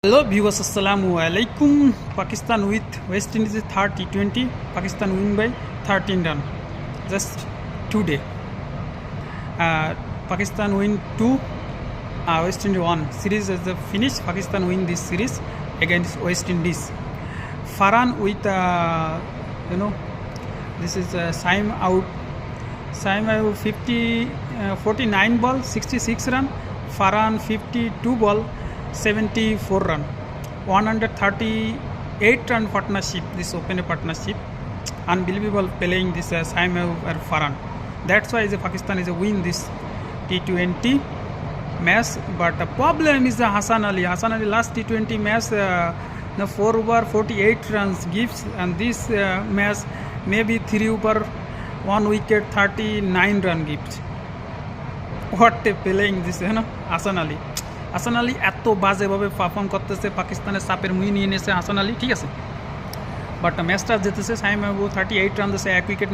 Hello viewers, Assalamu alaikum. Pakistan with West Indies third T20. Pakistan win by 13 run. Just today. Pakistan win 2. West Indies 1. Series is the finish. Pakistan win this series against West Indies. Farhan with this is Saim out. Saim out 49 ball 66 run. Farhan 52 ball 74 run, 138 run partnership, this open partnership, unbelievable playing this Saim and Farhan. That's why Pakistan is a win this T20 match. But the problem is Hassan Ali. Hassan Ali last T20 match, 4 over 48 runs gives, and this match maybe 3 over 1 wicket 39 run gives. What a playing this, Hassan Ali. Hasan Ali এত বাজেভাবে perform করতেছে, পাকিস্তানের চাপের মুই নিয়ে নিয়েছে হাসান আলী, ঠিক আছে, বাট ম্যাচটা জিতেছে। সাইম 38 রান দিয়েছে, 1 উইকেট